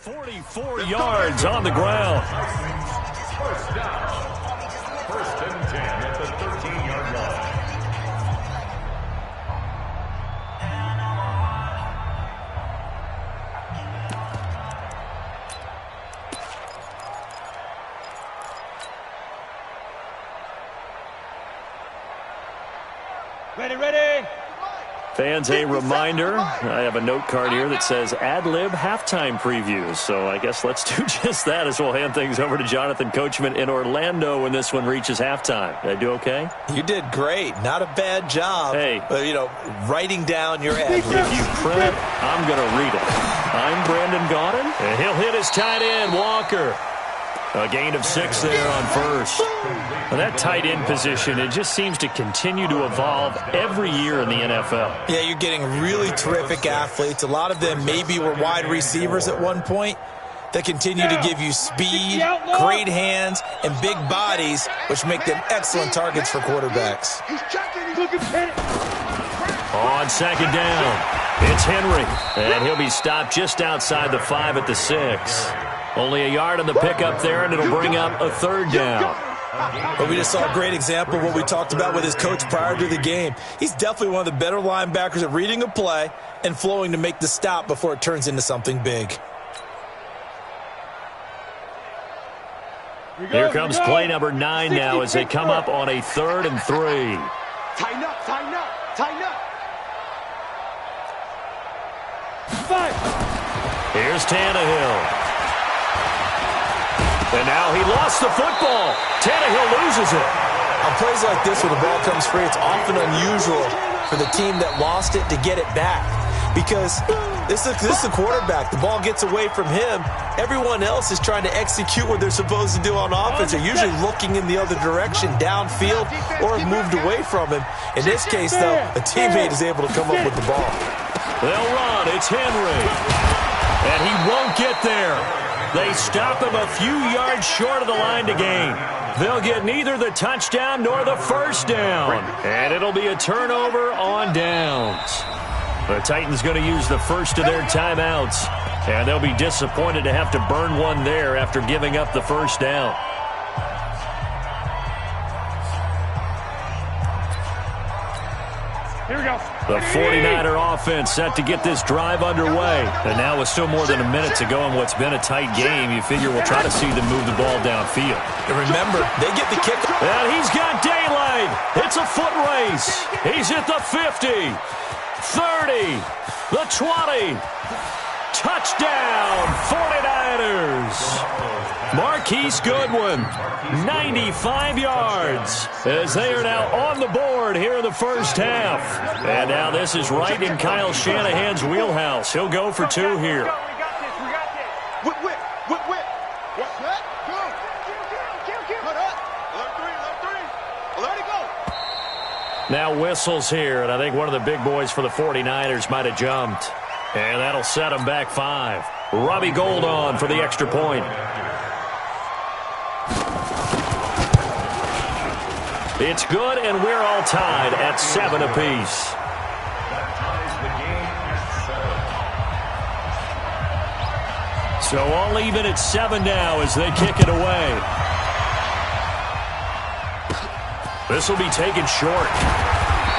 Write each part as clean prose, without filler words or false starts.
44 yards on the ground. First down. First and 10 at the 13-yard line. Ready. Fans, a reminder, I have a note card here that says ad-lib halftime previews. So I guess let's do just that as we'll hand things over to Jonathan Coachman in Orlando when this one reaches halftime. Did I do okay? You did great. Not a bad job. Hey. Writing down your ad-lib. If you print, I'm going to read it. I'm Brandon Gaudin, and he'll hit his tight end, Walker. A gain of 6 there on first. Well, that tight end position, it just seems to continue to evolve every year in the NFL. Yeah, you're getting really terrific athletes. A lot of them maybe were wide receivers at one point that continue to give you speed, great hands, and big bodies, which make them excellent targets for quarterbacks. On second down, it's Henry, and he'll be stopped just outside the 5 at the 6. Only a yard on the pickup there, and it'll bring up a third down. But we just saw a great example of what we talked about with his coach prior to the game. He's definitely one of the better linebackers at reading a play and flowing to make the stop before it turns into something big. Here comes play number 9 now as they come up on a 3rd and 3. Tighten up. 5. Here's Tannehill. And now he lost the football. Tannehill loses it. On plays like this where the ball comes free, it's often unusual for the team that lost it to get it back. Because this is the quarterback. The ball gets away from him. Everyone else is trying to execute what they're supposed to do on offense. They're usually looking in the other direction, downfield, or have moved away from him. In this case, though, a teammate is able to come up with the ball. They'll run. It's Henry. And he won't get there. They stop him a few yards short of the line to gain. They'll get neither the touchdown nor the first down. And it'll be a turnover on downs. The Titans going to use the first of their timeouts. And they'll be disappointed to have to burn one there after giving up the first down. Here we go. The 49er offense set to get this drive underway. And now with still more than a minute to go in what's been a tight game, you figure we'll try to see them move the ball downfield. And remember, they get the kick. And he's got daylight. It's a foot race. He's at the 50, 30, the 20. Touchdown, 49ers. Marquise Goodwin, 95 yards, as they are now on the board here in the first half. And now this is right in Kyle Shanahan's wheelhouse. He'll go for 2 here. We got this. Whip. Let it go. Now whistles here, and I think one of the big boys for the 49ers might have jumped. And that'll set them back 5. Robbie Gould on for the extra point. It's good, and we're all tied at 7 apiece. So all even at 7 now as they kick it away. This will be taken short.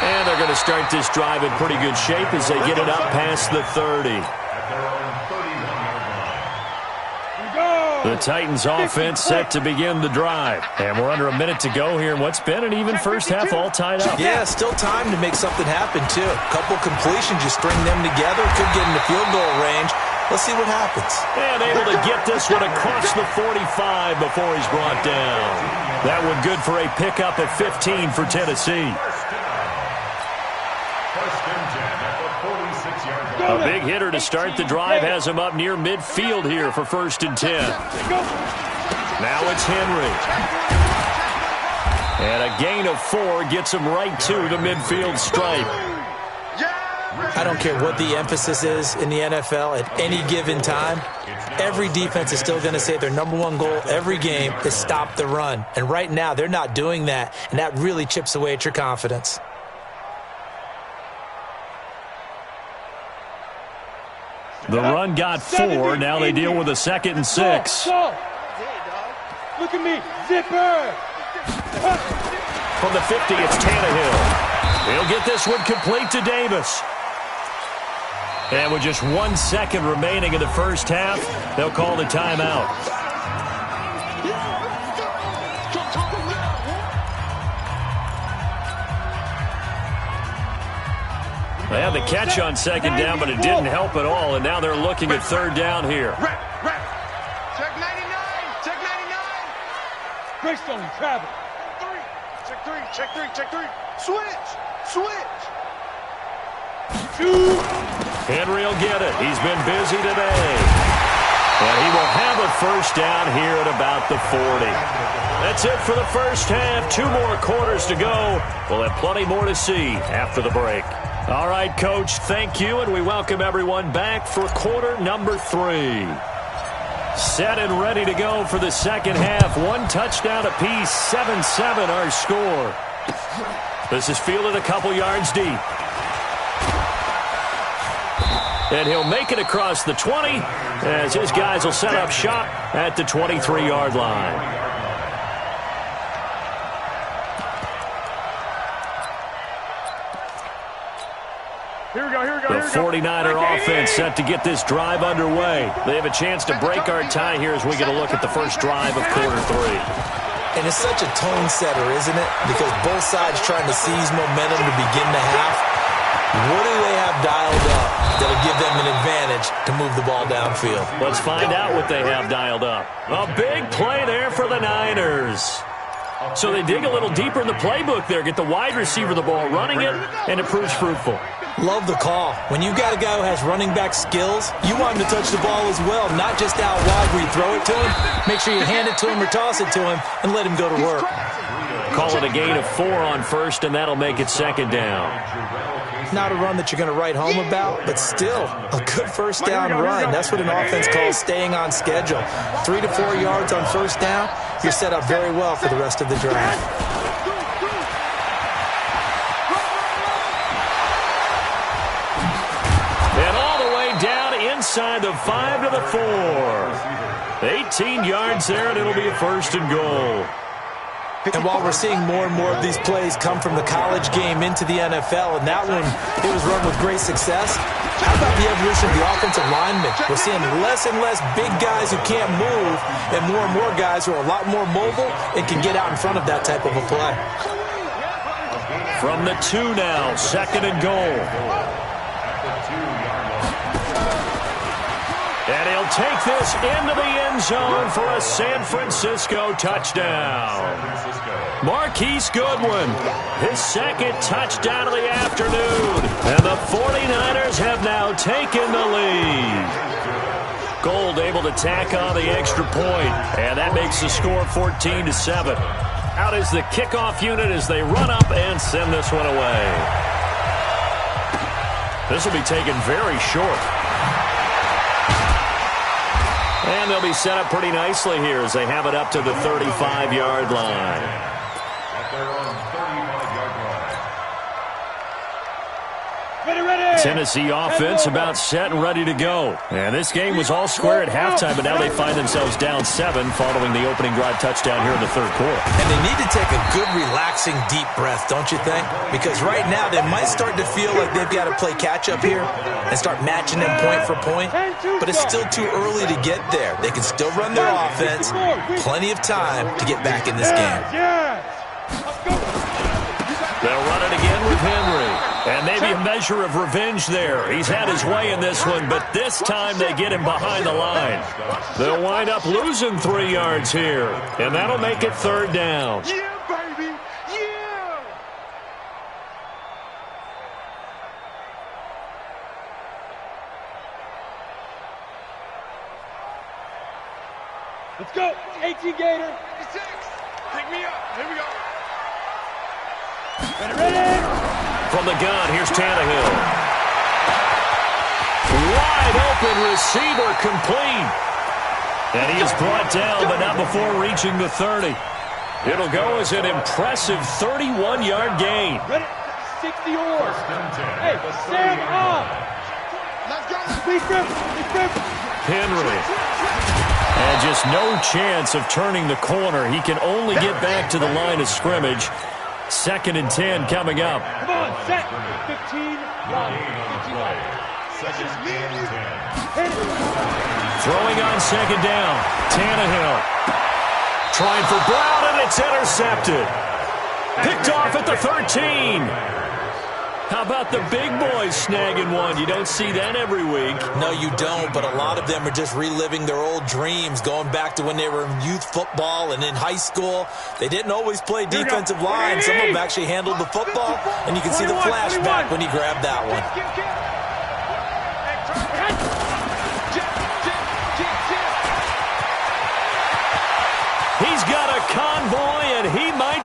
And they're going to start this drive in pretty good shape as they get it up past the 30. The Titans offense set to begin the drive. And we're under a minute to go here in what's been an even first half, all tied up. Yeah, still time to make something happen, too. A couple completions, you string them together, could get into field goal range. Let's see what happens. And able to get this one across the 45 before he's brought down. That one good for a pickup at 15 for Tennessee. A big hitter to start the drive has him up near midfield here for 1st and 10. Now it's Henry. And a gain of 4 gets him right to the midfield stripe. I don't care what the emphasis is in the NFL at any given time. Every defense is still going to say their #1 goal every game is stop the run. And right now, they're not doing that, and that really chips away at your confidence. The run got 4. Now they deal with a 2nd and 6. Look at me. Zipper. From the 50, it's Tannehill. He'll get this one complete to Davis. And with just 1 second remaining in the first half, they'll call the timeout. They had the catch on 2nd down, but it didn't help at all, and now they're looking at 3rd down here. Check 99. Check 99. Greystone, travel. 3. Check 3. Check 3. Check 3. Switch. 2. Henry will get it. He's been busy today. And he will have a 1st down here at about the 40. That's it for the first half. 2 more quarters to go. We'll have plenty more to see after the break. All right, Coach, thank you, and we welcome everyone back for quarter number 3. Set and ready to go for the second half. 1 touchdown apiece, 7-7 our score. This is fielded a couple yards deep. And he'll make it across the 20 as his guys will set up shop at the 23-yard line. Here we go. The 49er offense set to get this drive underway. They have a chance to break our tie here as we get a look at the first drive of quarter 3. And it's such a tone setter, isn't it? Because both sides trying to seize momentum to begin the half. What do they have dialed up that'll give them an advantage to move the ball downfield? Let's find out what they have dialed up. A big play there for the Niners. So they dig a little deeper in the playbook there, get the wide receiver the ball, running it, and it proves fruitful. Love the call. When you've got a guy who has running back skills, you want him to touch the ball as well, not just out wide where you throw it to him. Make sure you hand it to him or toss it to him and let him go to work. Call it a gain of 4 on 1st, and that'll make it 2nd down. Not a run that you're going to write home about, but still a good 1st down run. That's what an offense calls staying on schedule. 3 to 4 yards on 1st down, you're set up very well for the rest of the drive. And all the way down inside the 5 to the 4. 18 yards there, and it'll be a 1st and goal. And while we're seeing more and more of these plays come from the college game into the NFL, and that one, it was run with great success, how about the evolution of the offensive linemen? We're seeing less and less big guys who can't move and more guys who are a lot more mobile and can get out in front of that type of a play. From the 2 now, 2nd and goal. And he'll take this into the end zone for a San Francisco touchdown. Marquise Goodwin, his 2nd touchdown of the afternoon. And the 49ers have now taken the lead. Gold able to tack on the extra point, and that makes the score 14-7. Out is the kickoff unit as they run up and send this one away. This will be taken very short. And they'll be set up pretty nicely here as they have it up to the 35-yard line. At their own 35-yard line. Ready. Tennessee offense about set and ready to go. And this game was all square at halftime, but now they find themselves down 7 following the opening drive touchdown here in the 3rd quarter. And they need to take a good, relaxing, deep breath, don't you think? Because right now they might start to feel like they've got to play catch-up here and start matching them point for point. But it's still too early to get there. They can still run their offense. Plenty of time to get back in this game. They'll run it again with Henry. And maybe a measure of revenge there. He's had his way in this one, but this time they get him behind the line. They'll wind up losing 3 yards here, and that'll make it 3rd down. Yeah, baby. Yeah. Let's go. 18 Gator. 56. Pick me up. Here we go. Ready. From the gun, here's Tannehill. Wide open receiver complete. And he is brought down, but not before reaching the 30. It'll go as an impressive 31-yard gain. Ready. 60 or. Hey, stand up. Let's go. Henry. And just no chance of turning the corner. He can only get back to the line of scrimmage. 2nd and 10 coming up. Come on, set. 15, Throwing on 2nd down. Tannehill. Trying for Brown, and it's intercepted. Picked off at the 13. How about the big boys snagging one? You don't see that every week. No, you don't, but a lot of them are just reliving their old dreams, going back to when they were in youth football and in high school. They didn't always play defensive line. Some of them actually handled the football, and you can see the flashback when he grabbed that one. He's got a convoy, and he might.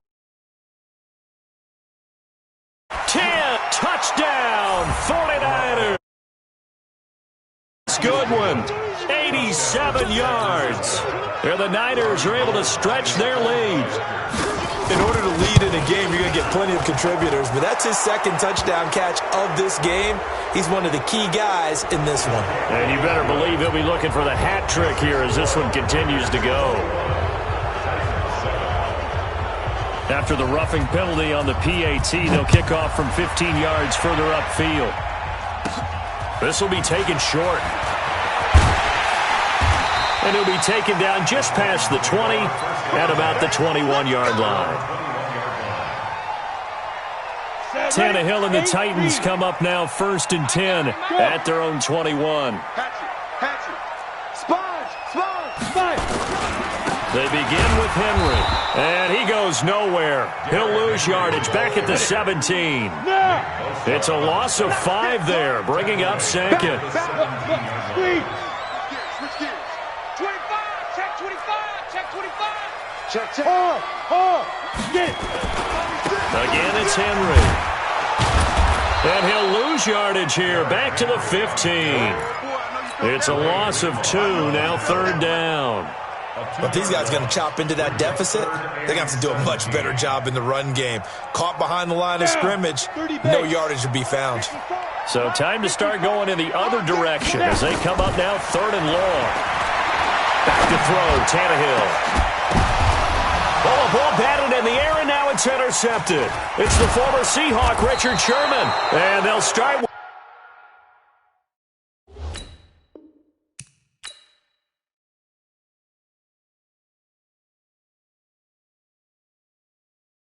10, touchdown, 49ers. Good one, 87 yards. There the Niners are able to stretch their lead. In order to lead in a game, you're going to get plenty of contributors, but that's his 2nd touchdown catch of this game. He's one of the key guys in this one. And you better believe he'll be looking for the hat trick here as this one continues to go. After the roughing penalty on the PAT, they'll kick off from 15 yards further upfield. This will be taken short. And he'll be taken down just past the 20 at about the 21-yard line. Tannehill and the Titans come up now 1st and 10 at their own 21. They begin with Henry, and he goes nowhere. He'll lose yardage back at the 17. It's a loss of 5 there, bringing up 2nd. Switch gears. 25, check 25, check 25. Check. Again, it's Henry. And he'll lose yardage here, back to the 15. It's a loss of 2, now 3rd down. But these guys are going to chop into that deficit. They're going to have to do a much better job in the run game. Caught behind the line of scrimmage, no yardage to be found. So time to start going in the other direction as they come up now 3rd and long. Back to throw, Tannehill. Ball batted in the air, and now it's intercepted. It's the former Seahawk, Richard Sherman. And they'll start